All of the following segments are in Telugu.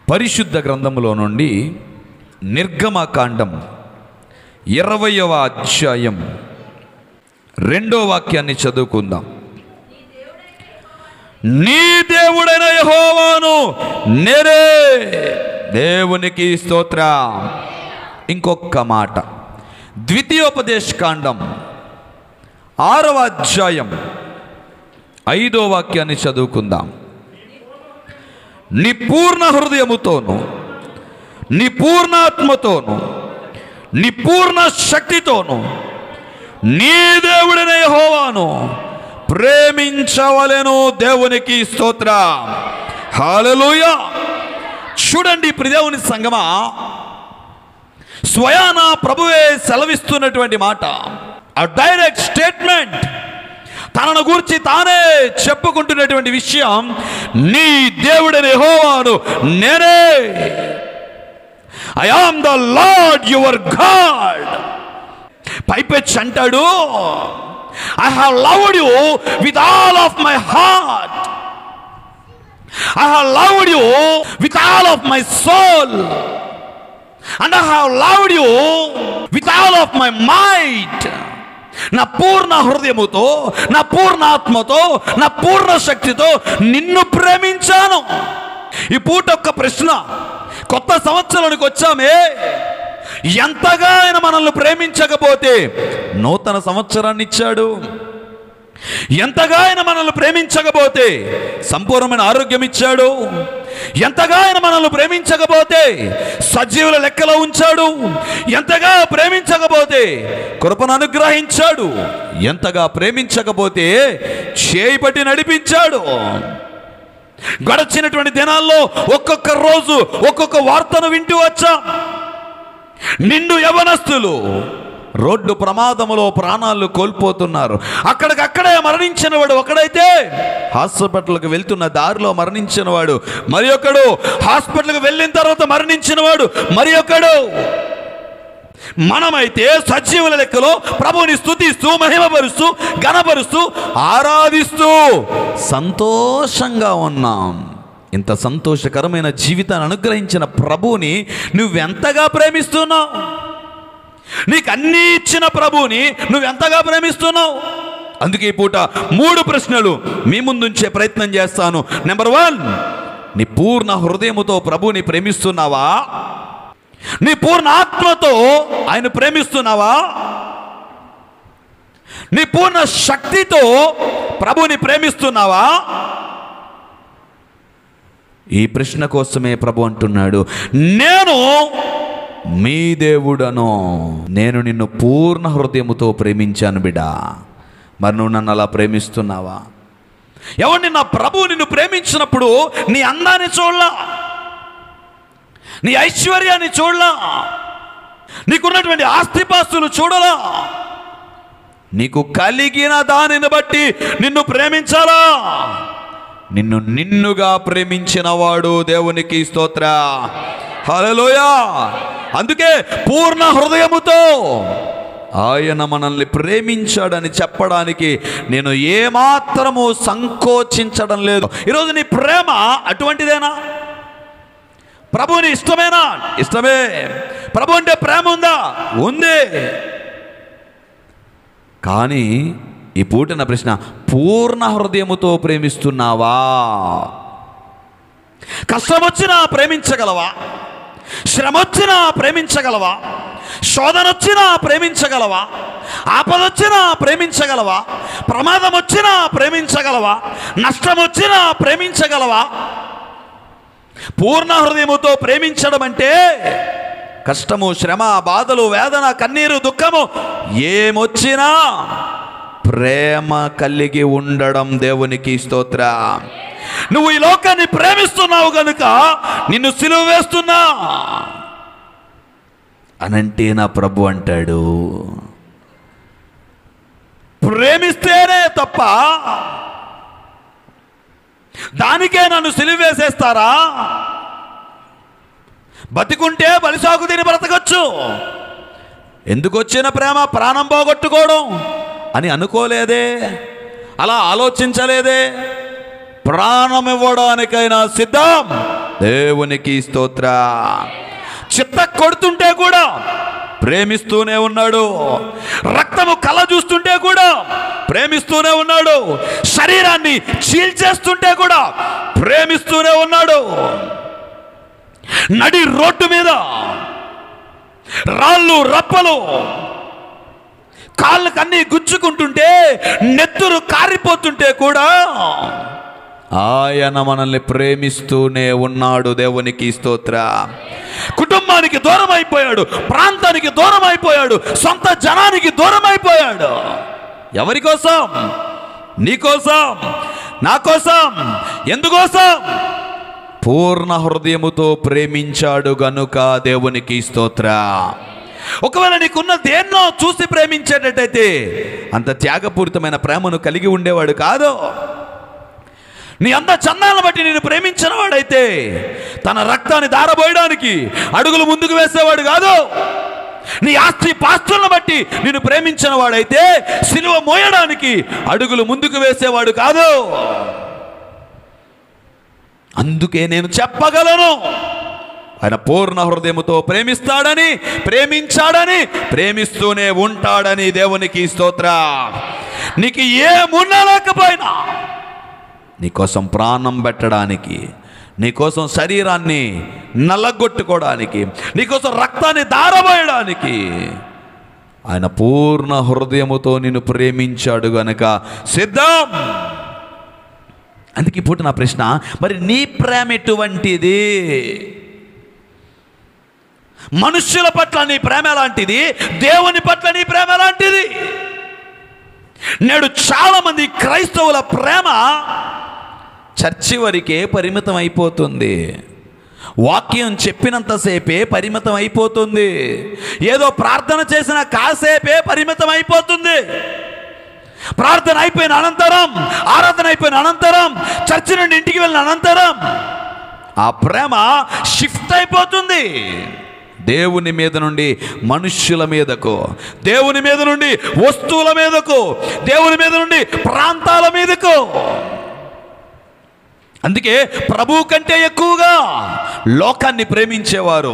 పరిశుద్ధ గ్రంథములో నుండి నిర్గమకాండం 20వ అధ్యాయం 2వ వాక్యాన్ని చదువుకుందాం. నీ దేవుడైన యెహోవాను నేనే, దేవునికి స్తోత్రం. ఇంకొక మాట, ద్వితీయోపదేశకాండం 6వ అధ్యాయం 5వ వాక్యాన్ని చదువుకుందాం. నీ పూర్ణ హృదయముతోను, నీ పూర్ణ ఆత్మతోను, నీ పూర్ణ శక్తితోను నీ దేవుడైన యెహోవాను ప్రేమించవలెను, దేవునికి స్తోత్రం. హల్లెలూయా. చూడండి ప్రియదేవుని సంగమా, స్వయాన ప్రభువే సెలవిస్తున్నటువంటి మాట, ఆ డైరెక్ట్ స్టేట్మెంట్, తనను గురించి తానే చెప్పుకుంటున్నటువంటి విషయం, నీ దేవుడైన యెహోవాను నేనే, I am the Lord your God. పైపెచ్చి అంటాడు, I have loved you with all of my heart, I have loved you with all of my soul, and I have loved you with all of my might. నా పూర్ణ హృదయముతో, నా పూర్ణ ఆత్మతో, నా పూర్ణ శక్తితో నిన్ను ప్రేమించాను. ఈ పూట ఒక్క ప్రశ్న, కొత్త సంవత్సరానికి వచ్చామే, ఎంతగా ఆయన మనల్ని ప్రేమించకపోతే నూతన సంవత్సరాన్ని ఇచ్చాడు? ఎంతగా ఆయన మనల్ని ప్రేమించకపోతే సంపూర్ణమైన ఆరోగ్యం ఇచ్చాడు? ఎంతగా ఆయన మనల్ని ప్రేమించకపోతే సజీవుల లెక్కలో ఉంచాడు? ఎంతగా ప్రేమించకపోతే కృపను అనుగ్రహించాడు? ఎంతగా ప్రేమించకపోతే చేయి పట్టి నడిపించాడు? గడిచినటువంటి దినాల్లో ఒక్కొక్క రోజు ఒక్కొక్క వార్తను వింటూ వచ్చాం. నిండు యవనస్తులు రోడ్డు ప్రమాదములో ప్రాణాలు కోల్పోతున్నారు. అక్కడికక్కడే మరణించిన వాడు ఒకడైతే, హాస్పిటల్కి వెళ్తున్న దారిలో మరణించిన వాడు మరి ఒకడు, హాస్పిటల్కి వెళ్ళిన తర్వాత మరణించిన వాడు మరి ఒకడు. మనమైతే సజీవుల లెక్కలో ప్రభువుని స్తుతిస్తూ, మహిమపరుస్తూ, ఘనపరుస్తూ, ఆరాధిస్తూ సంతోషంగా ఉన్నాం. ఇంత సంతోషకరమైన జీవితాన్ని అనుగ్రహించిన ప్రభువుని నువ్వెంతగా ప్రేమిస్తున్నావు? నీకు అన్నీ ఇచ్చిన ప్రభువుని నువ్వెంతగా ప్రేమిస్తున్నావు? అందుకే ఈ పూట 3 ప్రశ్నలు మీ ముందుంచే ప్రయత్నం చేస్తాను. నెంబర్ 1, నీ పూర్ణ హృదయముతో ప్రభువుని ప్రేమిస్తున్నావా? నీ పూర్ణ ఆత్మతో ఆయన ప్రేమిస్తున్నావా? నీ పూర్ణ శక్తితో ప్రభువుని ప్రేమిస్తున్నావా? ఈ ప్రశ్న కోసమే ప్రభు అంటున్నాడు, నేను మీ దేవుడను, నేను నిన్ను పూర్ణ హృదయముతో ప్రేమించాను బిడ్డా. మరి నువ్వు నన్ను అలా ప్రేమిస్తున్నావా? ఎవరిని? నా ప్రభువు నిన్ను ప్రేమించినప్పుడు నీ అందాన్ని చూడలా, నీ ఐశ్వర్యాన్ని చూడలా, నీకున్నటువంటి ఆస్తిపాస్తులు చూడలా, నీకు కలిగిన దానిని బట్టి నిన్ను ప్రేమించాలా? నిన్ను నిన్నుగా ప్రేమించిన వాడు దేవునికి స్తోత్రం. హల్లెలూయా. అందుకే పూర్ణ హృదయముతో ఆయన మనల్ని ప్రేమించాడని చెప్పడానికి నేను ఏమాత్రము సంకోచించడం లేదు. ఈరోజు నీ ప్రేమ అటువంటిదేనా? ప్రభువుని ఇష్టమేనా? ఇష్టమే. ప్రభు అంటే ప్రేమ ఉందా? ఉంది. కానీ ఈ పూటన ప్రశ్న, పూర్ణ హృదయముతో ప్రేమిస్తున్నావా? కష్టం వచ్చినా ప్రేమించగలవా? శ్రమ వచ్చినా ప్రేమించగలవా? శోధన వచ్చినా ప్రేమించగలవా? ఆపద వచ్చినా ప్రేమించగలవా? ప్రమాదం వచ్చినా ప్రేమించగలవా? నష్టం వచ్చినా ప్రేమించగలవా? పూర్ణ హృదయముతో ప్రేమించడం అంటే కష్టము, శ్రమ, బాధలు, వేదన, కన్నీరు, దుఃఖము ఏమొచ్చినా ప్రేమ కలిగి ఉండడం, దేవునికి స్తోత్రం. నువ్వు ఈ లోకాన్ని ప్రేమిస్తున్నావు కనుక నిన్ను సిలువ వేస్తున్నా అనంటే నా ప్రభు అంటాడు, ప్రేమిస్తేనే తప్ప దానికే నన్ను సిలువ వేసేస్తారా? బతికుంటే బలిసాగు తిని బ్రతకచ్చు. ఎందుకు వచ్చిన ప్రేమ? ప్రాణం పోగొట్టుకోవడం అని అనుకోలేదే, అలా ఆలోచించలేదే. ప్రాణం ఇవ్వడానికైనా సిద్ధం దేవునికి స్తోత్ర. చిత్త కొడుతుంటే కూడా ప్రేమిస్తూనే ఉన్నాడు. రక్తము కల చూస్తుంటే కూడా ప్రేమిస్తూనే ఉన్నాడు. శరీరాన్ని చీల్చేస్తుంటే కూడా ప్రేమిస్తూనే ఉన్నాడు. నడి రోడ్డు మీద రాళ్ళు రప్పలు కాళ్ళకు అన్నీ గుచ్చుకుంటుంటే, నెత్తురు కారిపోతుంటే కూడా ఆయన మనల్ని ప్రేమిస్తూనే ఉన్నాడు. దేవునికి స్తోత్ర. కుటుంబానికి దూరం అయిపోయాడు, ప్రాంతానికి దూరం అయిపోయాడు, సొంత జనానికి దూరం అయిపోయాడు. ఎవరి కోసం? నీ కోసం, నా కోసం. ఎందుకోసం? పూర్ణ హృదయముతో ప్రేమించాడు గనుక. దేవునికి స్తోత్ర. ఒకవేళ నీకున్న దేన్నో చూసి ప్రేమించేటట్టయితే అంత త్యాగపూరితమైన ప్రేమను కలిగి ఉండేవాడు కాదు. నీ అంత చందాలను బట్టి నేను ప్రేమించిన వాడైతే తన రక్తాన్ని దారబోయడానికి అడుగులు ముందుకు వేసేవాడు కాదు. నీ ఆస్తి పాస్తులను బట్టి నేను ప్రేమించిన వాడైతే సిలువ మోయడానికి అడుగులు ముందుకు వేసేవాడు కాదు. అందుకే నేను చెప్పగలను, ఆయన పూర్ణ హృదయముతో ప్రేమిస్తాడని, ప్రేమించాడని, ప్రేమిస్తూనే ఉంటాడని. దేవునికి స్తోత్ర. నీకు ఏమున్నా లేకపోయినా నీకోసం ప్రాణం పెట్టడానికి, నీకోసం శరీరాన్ని నల్లగొట్టుకోవడానికి, నీకోసం రక్తాన్ని దారబోయడానికి ఆయన పూర్ణ హృదయముతో నిన్ను ప్రేమించాడు గనక సిద్ధం. అందుకే ఇప్పుడు నా ప్రశ్న, మరి నీ ప్రేమ ఎటువంటిది? మనుష్యుల పట్ల నీ ప్రేమ ఎలాంటిది? దేవుని పట్ల నీ ప్రేమ ఎలాంటిది? నేడు చాలా మంది క్రైస్తవుల ప్రేమ చర్చి వరకే పరిమితం అయిపోతుంది. వాక్యం చెప్పినంతసేపే పరిమితం అయిపోతుంది. ఏదో ప్రార్థన చేసిన కాసేపే పరిమితం అయిపోతుంది. ప్రార్థన అయిపోయిన అనంతరం, ఆరాధన అయిపోయిన అనంతరం, చర్చి నుండి ఇంటికి వెళ్ళిన అనంతరం ఆ ప్రేమ షిఫ్ట్ అయిపోతుంది. దేవుని మీద నుండి మనుష్యుల మీదకు, దేవుని మీద నుండి వస్తువుల మీదకు, దేవుని మీద నుండి ప్రాంతాల మీదకు. అందుకే ప్రభువు కంటే ఎక్కువగా లోకాన్ని ప్రేమించేవారు,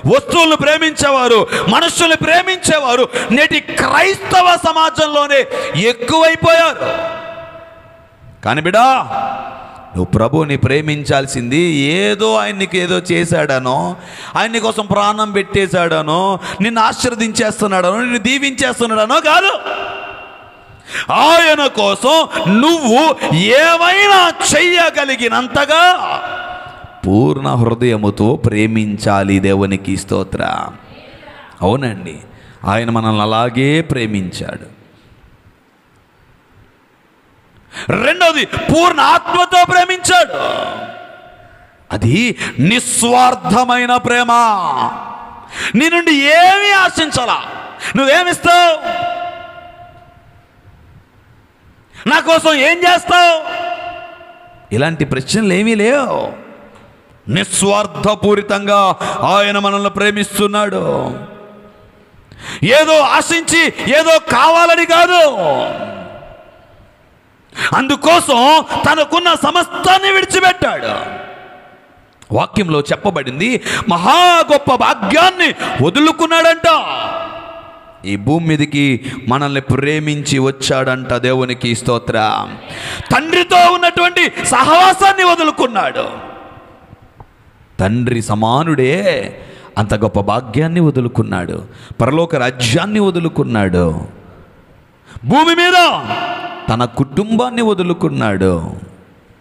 వస్తువులను ప్రేమించేవారు, మనుషుల్ని ప్రేమించేవారు నేటి క్రైస్తవ సమాజంలోనే ఎక్కువైపోయారు. కానీ బిడా, నువ్వు ప్రభువుని ప్రేమించాల్సింది ఏదో ఆయనకి ఏదో చేశాడనో, ఆయన కోసం ప్రాణం పెట్టేశాడనో, నిన్ను ఆశీర్వదించేస్తున్నాడనో, నిన్ను దీవించేస్తున్నాడనో కాదు. ఆయన కోసం నువ్వు ఏమైనా చెయ్యగలిగినంతగా పూర్ణ హృదయముతో ప్రేమించాలి. దేవునికి స్తోత్ర. అవునండి, ఆయన మనల్ని అలాగే ప్రేమించాడు. రెండవది, పూర్ణ ఆత్మతో ప్రేమించాడు. అది నిస్వార్థమైన ప్రేమ. నీ నుండి ఏమీ ఆశించాలా? నువ్వేమిస్తావు? నా కోసం ఏం చేస్తావు? ఇలాంటి ప్రశ్నలు ఏమీ లేవు. నిస్వార్థపూరితంగా ఆయన మనల్ని ప్రేమిస్తున్నాడు. ఏదో ఆశించి ఏదో కావాలని కాదు. అందుకోసం తనకున్న సమస్తాన్ని విడిచిపెట్టాడు. వాక్యంలో చెప్పబడింది, మహా గొప్ప భాగ్యాన్ని వదులుకున్నాడంట. ఈ భూమి మీదకి మనల్ని ప్రేమించి వచ్చాడంట. దేవునికి స్తోత్ర. తండ్రితో ఉన్నటువంటి సహవాసాన్ని వదులుకున్నాడు. తండ్రి సమానుడే అంత గొప్ప భాగ్యాన్ని వదులుకున్నాడు. పరలోక రాజ్యాన్ని వదులుకున్నాడు. భూమి మీద తన కుటుంబాన్ని వదులుకున్నాడు.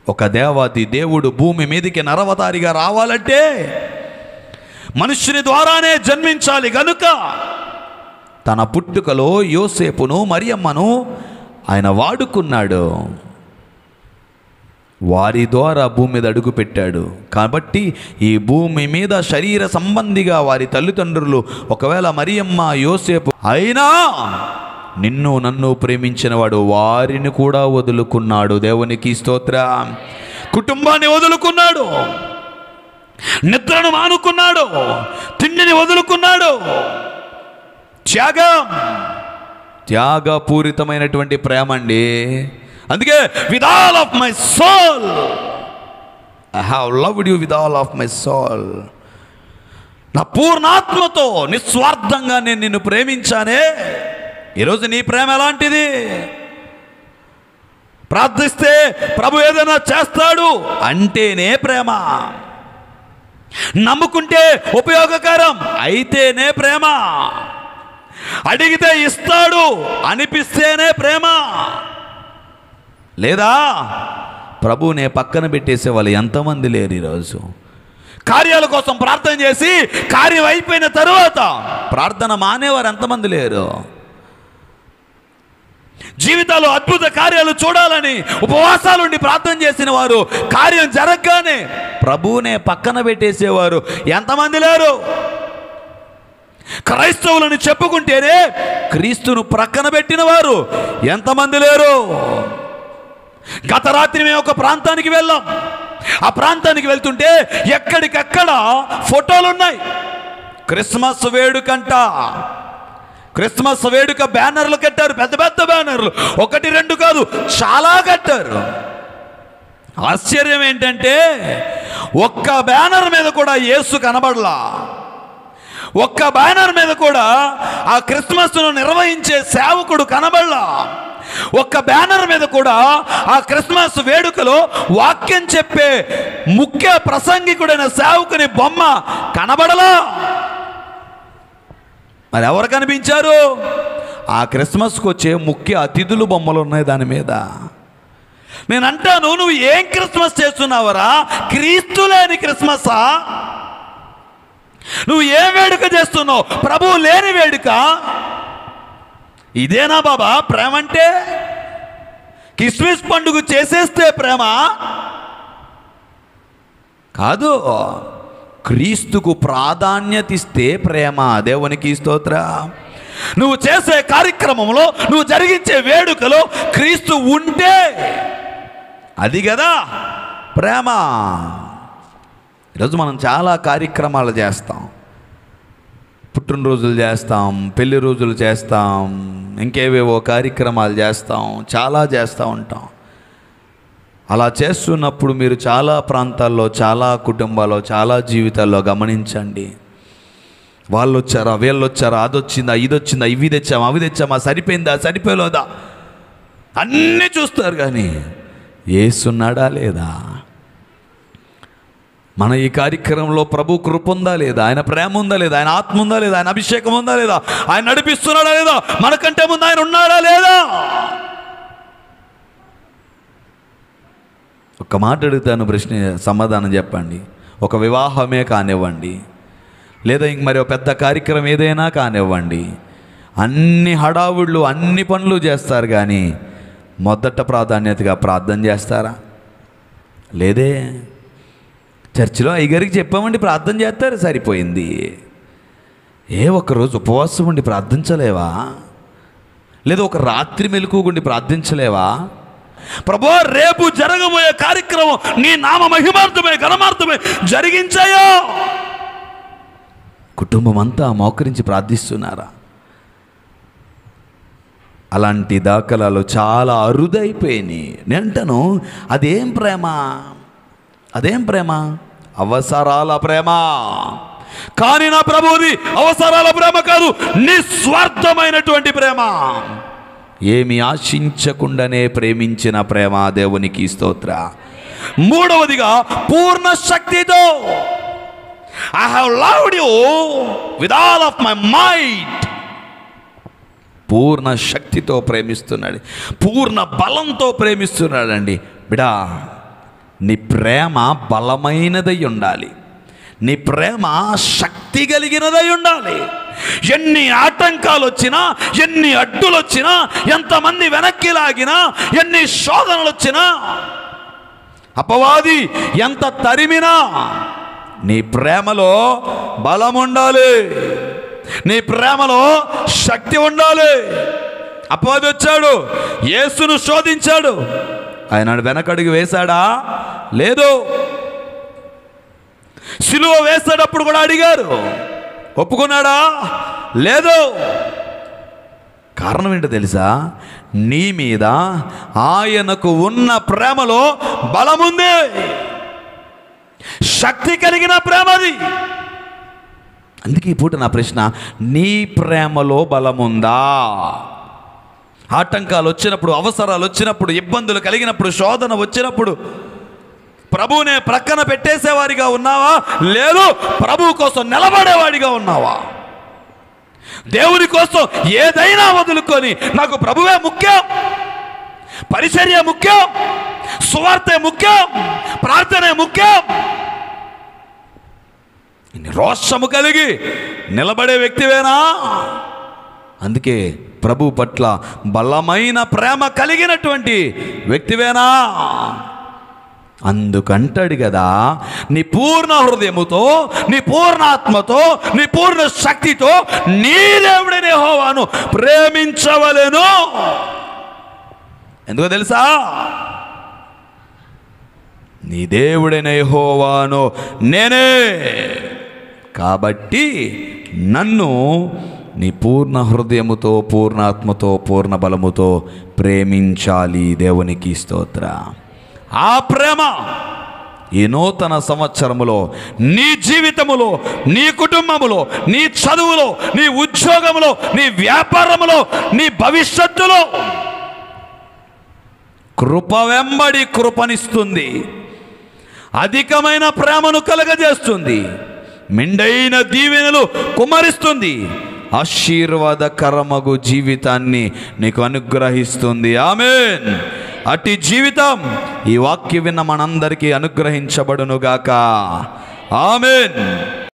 ఒక దేవాది దేవుడు భూమి మీదకి నరవతారిగా రావాలంటే మనుష్యుని ద్వారానే జన్మించాలి గనుక తన పుట్టుకలో యోసేపును మరియమ్మను ఆయన వాడుకున్నాడు. వారి ద్వారా భూమి మీద అడుగు పెట్టాడు. కాబట్టి ఈ భూమి మీద శరీర సంబంధిగా వారి తల్లిదండ్రులు ఒకవేళ మరియమ్మ యోసేపు అయినా నిన్ను నన్ను ప్రేమించిన వాడు వారిని కూడా వదులుకున్నాడు. దేవునికి స్తోత్ర. కుటుంబాన్ని వదులుకున్నాడు, నిద్రను మానుకున్నాడు, తిండిని వదులుకున్నాడు. త్యాగపూరితమైనటువంటి ప్రేమ అండి. అందుకే with all of my soul I have loved you with all of my soul. నా పూర్ణాత్మతో నిస్వార్థంగా నేను నిన్ను ప్రేమించానే. ఈరోజు నీ ప్రేమ ఎలాంటిది? ప్రార్థిస్తే ప్రభు ఏదైనా చేస్తాడు అంటేనే ప్రేమ. నమ్ముకుంటే ఉపయోగకరం అయితేనే ప్రేమ. అడిగితే ఇస్తాడు అనిపిస్తేనే ప్రేమ. లేదా ప్రభువునే పక్కన పెట్టేసే వాళ్ళు ఎంతమంది లేరు ఈరోజు. కార్యాల కోసం ప్రార్థన చేసి కార్యం అయిపోయిన తరువాత ప్రార్థన మానేవారు ఎంతమంది లేరు. జీవితాలు అద్భుత కార్యాలు చూడాలని ఉపవాసాలుండి ప్రార్థన చేసిన వారు కార్యం జరగగానే ప్రభువునే పక్కన పెట్టేసేవారు ఎంతమంది లేరు. క్రైస్తవులని చెప్పుకుంటేనే క్రీస్తును ప్రక్కన పెట్టిన వారు ఎంతమంది లేరు. గత రాత్రి మేము ఒక ప్రాంతానికి వెళ్ళాం. ఆ ప్రాంతానికి వెళ్తుంటే ఎక్కడికక్కడ ఫోటోలు ఉన్నాయి. క్రిస్మస్ వేడుకంట. క్రిస్మస్ వేడుక బ్యానర్లు కట్టారు, పెద్ద పెద్ద బ్యానర్లు, 1 2 కాదు, చాలా కట్టారు. ఆశ్చర్యం ఏంటంటే ఒక్క బ్యానర్ మీద కూడా యేసు కనబడలా. ఒక్క బ్యానర్ మీద కూడా ఆ క్రిస్మస్ను నిర్వహించే సేవకుడు కనబడలా. ఒక్క బ్యానర్ మీద కూడా ఆ క్రిస్మస్ వేడుకలో వాక్యం చెప్పే ముఖ్య ప్రసంగికుడైన సేవకుని బొమ్మ కనబడలా. మరి ఎవరు కనిపించారు? ఆ క్రిస్మస్కి వచ్చే ముఖ్య అతిథులు బొమ్మలు ఉన్నాయి దాని మీద. నేను అంటాను, నువ్వు ఏం క్రిస్మస్ చేస్తున్నావరా? క్రీస్తు లేని క్రిస్మసా? నువ్వు ఏ వేడుక చేస్తున్నావు? ప్రభువు లేని వేడుక. ఇదేనా బాబా ప్రేమ అంటే? క్రిస్మస్ పండుగ చేసేస్తే ప్రేమ కాదు. క్రీస్తుకు ప్రాధాన్యత ఇస్తే ప్రేమ. దేవునికి స్తోత్రం. నువ్వు చేసే కార్యక్రమంలో, నువ్వు జరిగించే వేడుకలో క్రీస్తు ఉంటే అది కదా ప్రేమ. ఈరోజు మనం చాలా కార్యక్రమాలు చేస్తాం. పుట్టినరోజులు చేస్తాం, పెళ్లి రోజులు చేస్తాం, ఇంకేవేవో కార్యక్రమాలు చేస్తాం, చాలా చేస్తూ ఉంటాం. అలా చేస్తున్నప్పుడు మీరు చాలా ప్రాంతాల్లో, చాలా కుటుంబాల్లో, చాలా జీవితాల్లో గమనించండి. వాళ్ళు వచ్చారా, వీళ్ళు వచ్చారా, అది వచ్చిందా, ఇది వచ్చిందా, ఇవి తెచ్చామా, అవి తెచ్చామా, సరిపోయిందా, సరిపోలేదా, అన్నీ చూస్తారు. కానీ యేసున్నాడా లేదా? మన ఈ కార్యక్రమంలో ప్రభు కృప ఉందా లేదా? ఆయన ప్రేమ ఉందా లేదా? ఆయన ఆత్మ ఉందా లేదా? ఆయన అభిషేకం ఉందా లేదా? ఆయన నడిపిస్తున్నాడా లేదా? మనకంటే ముందు ఆయన ఉన్నాడా లేదా? ఒక్క మాట అడుగుతాను, ప్రశ్న సమాధానం చెప్పండి. ఒక వివాహమే కానివ్వండి, లేదా ఇంక మరి ఒక పెద్ద కార్యక్రమం ఏదైనా కానివ్వండి, అన్ని హడావుళ్ళు, అన్ని పనులు చేస్తారు. కానీ మొదట ప్రాధాన్యతగా ప్రార్థన చేస్తారా? లేదే. చర్చిలో అయ్యగారికి చెప్పామండి ప్రార్థన చేస్తారు, సరిపోయింది. ఒక్కరోజు ఉపవాసం ఉండి ప్రార్థించలేవా? లేదా ఒక రాత్రి మెలకువగుండి ప్రార్థించలేవా? ప్రభువా, రేపు జరగబోయే కార్యక్రమం నీ నామ మహిమార్థమే, ఘనమార్థమే జరిగించాయో. కుటుంబం అంతా మోకరించి ప్రార్థిస్తున్నారా? అలాంటి దాఖలాలు చాలా అరుదైపోయినాయి. నేను అంటాను, అదేం ప్రేమ? అదేం ప్రేమ? అవసరాల ప్రేమ. కానీ నా ప్రభువుది అవసరాల ప్రేమ కాదు, నిస్వార్థమైనటువంటి ప్రేమ. ఏమి ఆశించకుండానే ప్రేమించిన ప్రేమ. దేవునికి స్తోత్ర. మూడవదిగా పూర్ణ శక్తితో. I have loved you with all of my might. పూర్ణ శక్తితో ప్రేమిస్తున్నాడు, పూర్ణ బలంతో ప్రేమిస్తున్నాడండి. బిడా, నీ ప్రేమ బలమైనదై ఉండాలి, నీ ప్రేమ శక్తి కలిగినదై ఉండాలి. ఎన్ని ఆటంకాలు వచ్చినా, ఎన్ని అడ్డులు వచ్చినా, ఎంతమంది వెనక్కి లాగినా, ఎన్ని శోధనలు వచ్చినా, అపవాది ఎంత తరిమినా, నీ ప్రేమలో బలం ఉండాలి, నీ ప్రేమలో శక్తి ఉండాలి. అపవాది వచ్చాడు, యేసును శోధించాడు. ఆయన వెనకడుగు వేశాడా? లేదు. సిలువ వేసేటప్పుడు కూడా అడిగారు, ఒప్పుకున్నాడా? లేదు. కారణం ఏంటో తెలుసా? నీ మీద ఆయనకు ఉన్న ప్రేమలో బలముంది. శక్తి కలిగిన ప్రేమది. అందుకే ఈ పూట నా ప్రశ్న, నీ ప్రేమలో బలముందా? ఆటంకాలు వచ్చినప్పుడు, అవసరాలు వచ్చినప్పుడు, ఇబ్బందులు కలిగినప్పుడు, శోధన వచ్చినప్పుడు ప్రభువునే ప్రక్కన పెట్టేసేవాడిగా ఉన్నావా? లేదు, ప్రభువు కోసం నిలబడేవాడిగా ఉన్నావా? దేవుని కోసం ఏదైనా వదులుకొని నాకు ప్రభువే ముఖ్యం, పరిచర్య ముఖ్యం, సువార్తే ముఖ్యం, ప్రార్థనే ముఖ్యం, రోషము కలిగి నిలబడే వ్యక్తివేనా? అందుకే ప్రభు పట్ల బలమైన ప్రేమ కలిగినటువంటి వ్యక్తివేనా? అందుకంటాడు కదా, నీ పూర్ణ హృదయముతో, నీ పూర్ణ ఆత్మతో, నీ పూర్ణ శక్తితో నీ దేవుడైన యెహోవాను ప్రేమించవలెను. ఎందుకో తెలుసా? నీ దేవుడైన యెహోవాను నేనే, కాబట్టి నన్ను నీ పూర్ణ హృదయముతో, పూర్ణాత్మతో, పూర్ణ బలముతో ప్రేమించాలి. దేవునికి స్తోత్ర. ఆ ప్రేమ ఈ నూతన సంవత్సరములో నీ జీవితములో, నీ కుటుంబములో, నీ చదువులో, నీ ఉద్యోగములో, నీ వ్యాపారములో, నీ భవిష్యత్తులో కృప వెంబడి కృపనిస్తుంది, అధికమైన ప్రేమను కలగజేస్తుంది, మెండైన దీవెనలు కుమ్మరిస్తుంది, ఆశీర్వాదకరమగు జీవితాన్ని నీకు అనుగ్రహిస్తుంది. ఆమేన్. అట్టి జీవితం ఈ వాక్య విన్న మనందరికీ అనుగ్రహించబడునుగాక. ఆమేన్.